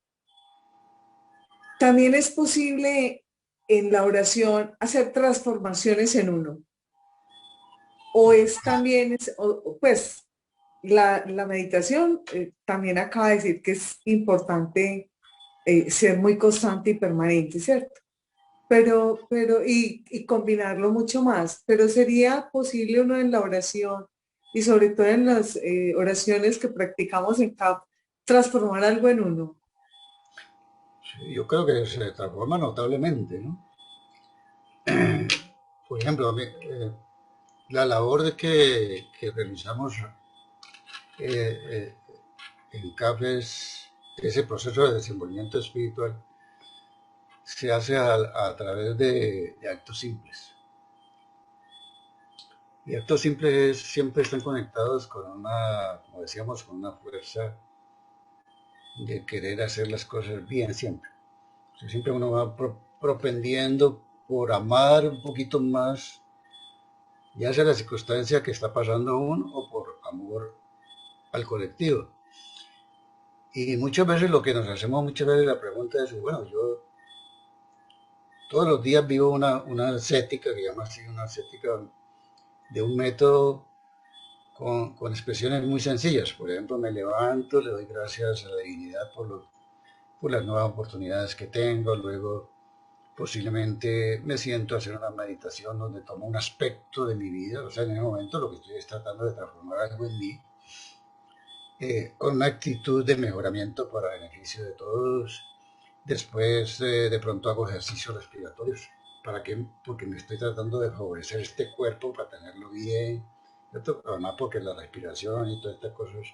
También es posible en la oración hacer transformaciones en uno. O es también, pues, la meditación también acaba de decir que es importante ser muy constante y permanente, ¿cierto? Y combinarlo mucho más, pero sería posible uno en la oración y sobre todo en las oraciones que practicamos en CAP, transformar algo en uno. Sí, yo creo que se transforma notablemente, ¿no? Por ejemplo, la labor que realizamos eh, en CAF es ese proceso de desenvolvimiento espiritual se hace a través de actos simples. Y actos simples siempre están conectados con como decíamos, con una fuerza de querer hacer las cosas bien siempre. O sea, siempre uno va propendiendo por amar un poquito más, ya sea la circunstancia que está pasando uno o por amor al colectivo. Y muchas veces lo que nos hacemos, muchas veces la pregunta es, bueno, yo todos los días vivo una ascética, que llama así, una ascética de un método con expresiones muy sencillas. Por ejemplo, me levanto, le doy gracias a la divinidad por las nuevas oportunidades que tengo, luego posiblemente me siento a hacer una meditación donde tomo un aspecto de mi vida, o sea, en ese momento lo que estoy es tratando de transformar algo en mí, con una actitud de mejoramiento para beneficio de todos. Después de pronto hago ejercicios respiratorios. ¿Para qué? Porque me estoy tratando de favorecer este cuerpo para tenerlo bien. Además porque la respiración y todas estas cosas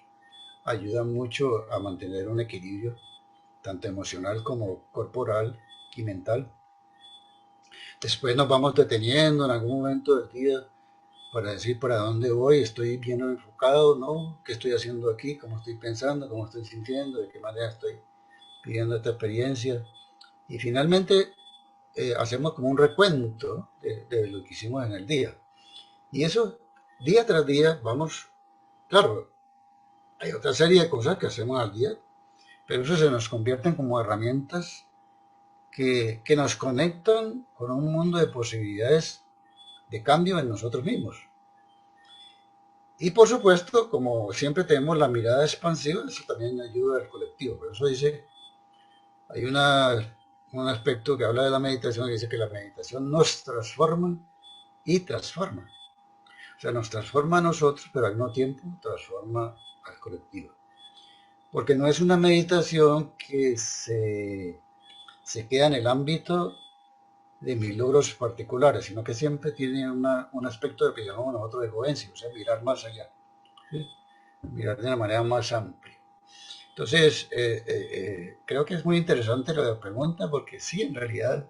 ayudan mucho a mantener un equilibrio, tanto emocional como corporal y mental. Después nos vamos deteniendo en algún momento del día para decir para dónde voy, estoy bien enfocado, ¿no? ¿Qué estoy haciendo aquí? ¿Cómo estoy pensando? ¿Cómo estoy sintiendo? ¿De qué manera estoy viviendo esta experiencia? Y finalmente hacemos como un recuento de lo que hicimos en el día. Y eso, día tras día, vamos, claro, hay otra serie de cosas que hacemos al día, pero eso se nos convierten como herramientas que nos conectan con un mundo de posibilidades de cambio en nosotros mismos. Y por supuesto, como siempre tenemos la mirada expansiva, eso también ayuda al colectivo. Por eso dice, hay un aspecto que habla de la meditación que dice que la meditación nos transforma y transforma. O sea, nos transforma a nosotros, pero al mismo tiempo transforma al colectivo. Porque no es una meditación que se queda en el ámbito de mis logros particulares, sino que siempre tiene un aspecto de que llamamos nosotros de coherencia, o sea, mirar más allá, ¿sí? Mirar de una manera más amplia. Entonces, creo que es muy interesante lo de la pregunta, porque sí, en realidad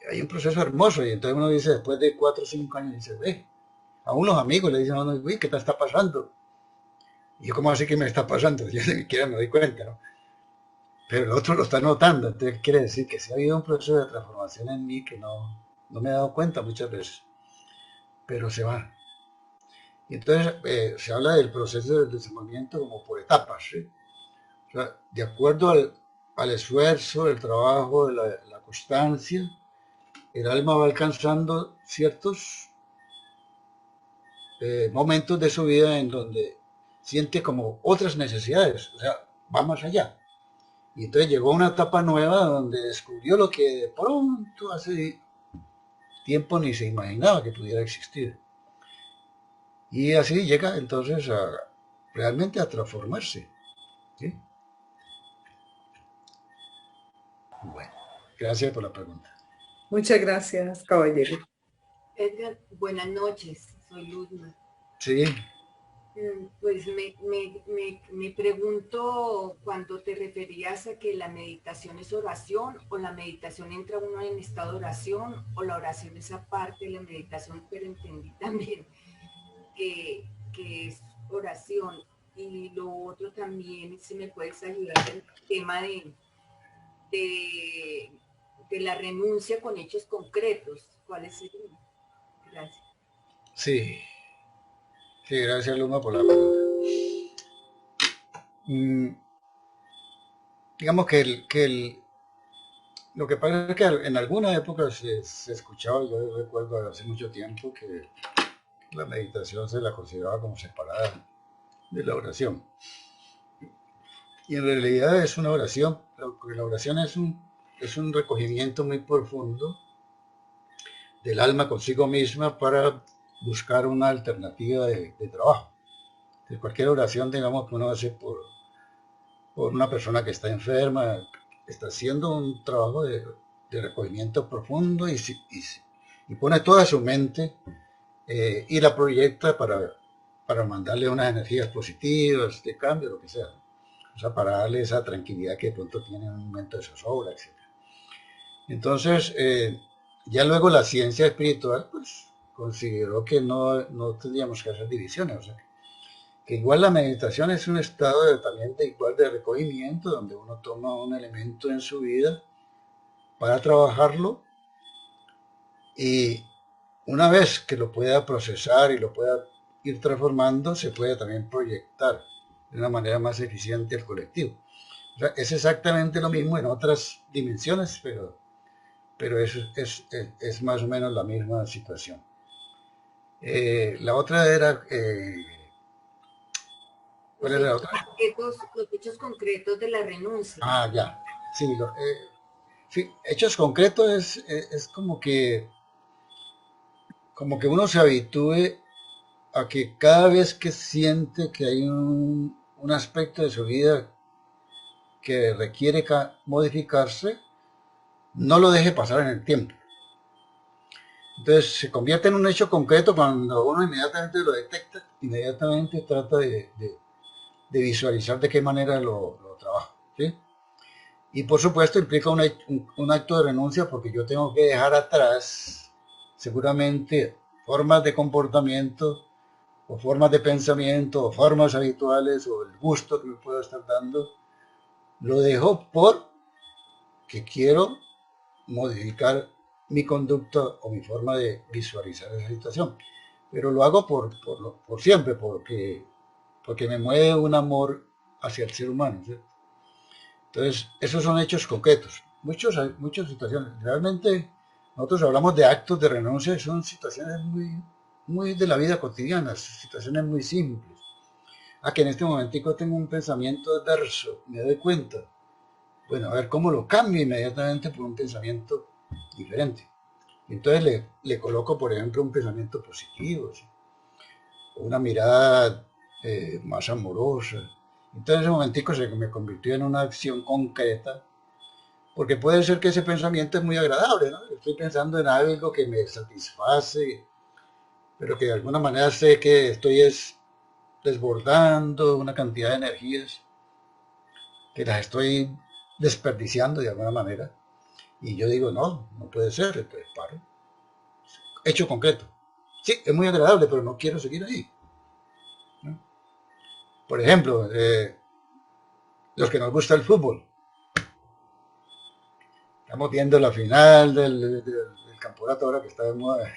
hay un proceso hermoso, y entonces uno dice, después de 4 o 5 años, dice, ve, aún los amigos le dicen a uno, uy, ¿qué te está pasando? Y yo, ¿cómo así que me está pasando? Yo ni siquiera me doy cuenta, ¿no? Pero el otro lo está notando, entonces quiere decir que sí ha habido un proceso de transformación en mí que no me he dado cuenta muchas veces, pero se va. Y entonces se habla del proceso del desenvolvimiento como por etapas, ¿sí? O sea, de acuerdo al esfuerzo, el trabajo, la constancia, el alma va alcanzando ciertos momentos de su vida en donde siente como otras necesidades, o sea, va más allá. Y entonces llegó a una etapa nueva donde descubrió lo que de pronto hace tiempo ni se imaginaba que pudiera existir. Y así llega entonces realmente a transformarse. ¿Sí? Bueno, gracias por la pregunta. Muchas gracias, caballero. Edgar, buenas noches, soy Luzma. Sí. Pues me pregunto cuando te referías a que la meditación es oración o la meditación entra uno en estado de oración o la oración es aparte de la meditación, pero entendí también que es oración. Y lo otro también, si me puedes ayudar en el tema de la renuncia con hechos concretos, ¿cuáles serían? Gracias. Sí. Sí, gracias Luma por la pregunta. Digamos lo que pasa es que en alguna época se escuchaba, yo recuerdo hace mucho tiempo que la meditación se la consideraba como separada de la oración. Y en realidad es una oración, porque la oración es un recogimiento muy profundo del alma consigo misma para buscar una alternativa de trabajo. De cualquier oración, digamos, que uno hace por una persona que está enferma, está haciendo un trabajo de recogimiento profundo y pone toda su mente y la proyecta para mandarle unas energías positivas, de cambio, lo que sea. O sea, para darle esa tranquilidad que de pronto tiene en un momento de zozobra, etc. Entonces, ya luego la ciencia espiritual, pues, consideró que no tendríamos que hacer divisiones, o sea, que igual la meditación es un estado también igual de recogimiento, donde uno toma un elemento en su vida para trabajarlo y una vez que lo pueda procesar y lo pueda ir transformando, se puede también proyectar de una manera más eficiente al colectivo. O sea, es exactamente lo mismo en otras dimensiones, pero es más o menos la misma situación. La otra era... ¿cuál era la otra? Los hechos concretos de la renuncia. Ah, ya. Sí, sí, hechos concretos es como que uno se habitúe a que cada vez que siente que hay un aspecto de su vida que requiere modificarse, no lo deje pasar en el tiempo. Entonces se convierte en un hecho concreto cuando uno inmediatamente lo detecta, inmediatamente trata de visualizar de qué manera lo trabaja. ¿Sí? Y por supuesto implica un acto de renuncia porque yo tengo que dejar atrás seguramente formas de comportamiento o formas de pensamiento o formas habituales o el gusto que me puedo estar dando. Lo dejo porque quiero modificar mi conducta o mi forma de visualizar esa situación. Pero lo hago por siempre, porque me mueve un amor hacia el ser humano. ¿Sí? Entonces, esos son hechos concretos. Muchas situaciones. Realmente, nosotros hablamos de actos de renuncia, son situaciones muy de la vida cotidiana, situaciones muy simples. Que en este momentico tengo un pensamiento adverso, me doy cuenta. Bueno, a ver cómo lo cambio inmediatamente por un pensamiento diferente. Entonces le coloco, por ejemplo, un pensamiento positivo, ¿sí? Una mirada más amorosa. Entonces en ese momentico se me convirtió en una acción concreta, porque puede ser que ese pensamiento es muy agradable, ¿no? Estoy pensando en algo que me satisface, pero que de alguna manera sé que estoy desbordando una cantidad de energías, que las estoy desperdiciando de alguna manera. Y yo digo, no puede ser, entonces paro. Hecho concreto. Sí, es muy agradable, pero no quiero seguir ahí. ¿No? Por ejemplo, los que nos gusta el fútbol. Estamos viendo la final del campeonato ahora que está de moda,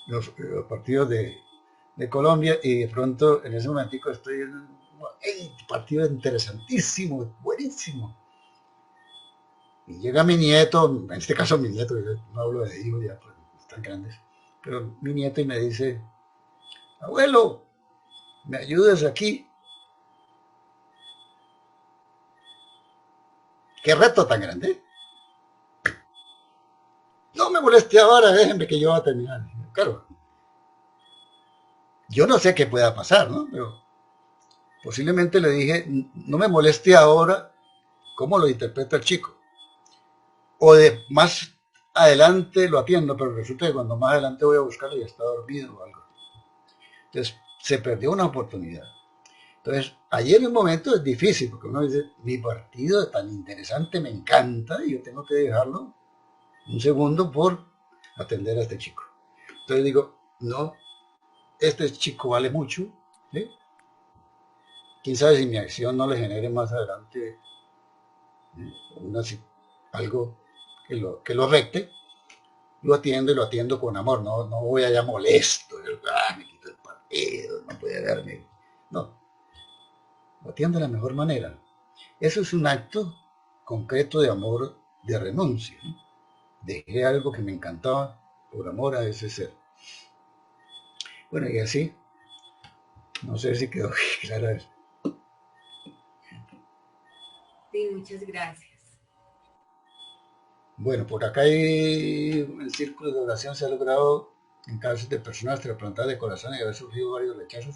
los partidos de Colombia, y de pronto en ese momentico estoy en un partido interesantísimo, buenísimo. Y llega mi nieto, en este caso mi nieto, yo no hablo de hijos ya, pues están grandes, pero mi nieto y me dice, abuelo, ¿me ayudas aquí? ¿Qué reto tan grande? No me moleste ahora, déjenme que yo voy a terminar. Claro, yo no sé qué pueda pasar, ¿no? Pero posiblemente le dije, no me moleste ahora, ¿cómo lo interpreta el chico? O de más adelante lo atiendo, pero resulta que cuando más adelante voy a buscarlo ya está dormido o algo. Entonces, se perdió una oportunidad. Entonces, ayer en un momento es difícil, porque uno dice, mi partido es tan interesante, me encanta, y yo tengo que dejarlo un segundo por atender a este chico. Entonces digo, no, este chico vale mucho, ¿sí? Quién sabe si mi acción no le genere más adelante una, algo que lo afecte. Lo atiendo y lo atiendo con amor, no voy allá molesto, me quito el partido, no puede verme. No, lo atiendo de la mejor manera. Eso es un acto concreto de amor, de renuncia, ¿no? Dejé algo que me encantaba por amor a ese ser. Bueno, y así, no sé si quedó clara eso. Sí, muchas gracias. Bueno, por acá el círculo de oración se ha logrado en casos de personas trasplantadas de corazón y haber sufrido varios rechazos,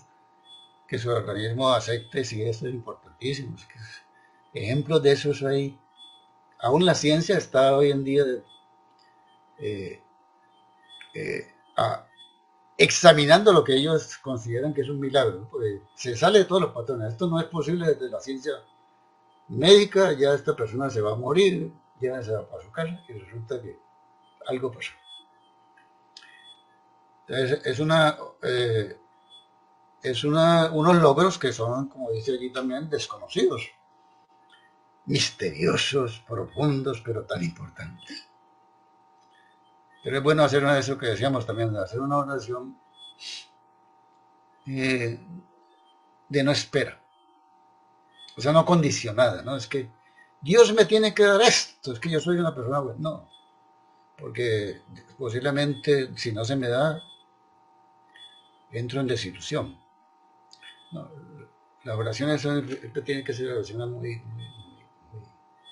que su organismo acepte, sí, esto es importantísimo. Es que ejemplos de esos hay. Aún la ciencia está hoy en día eh, eh, examinando lo que ellos consideran que es un milagro, ¿no? Porque se sale de todos los patrones. Esto no es posible desde la ciencia médica, ya esta persona se va a morir, ya se va para su casa y resulta que algo pasó. Entonces, unos logros que son, como dice allí también, desconocidos, misteriosos, profundos, pero tan importantes. Pero es bueno hacer eso que decíamos también, hacer una oración de no espera, o sea, no condicionada, ¿no? Es que Dios me tiene que dar esto, es que yo soy una persona buena. No, porque posiblemente si no se me da, entro en desilusión. No, las oraciones tienen que ser oraciones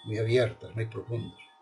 muy abiertas, muy profundas.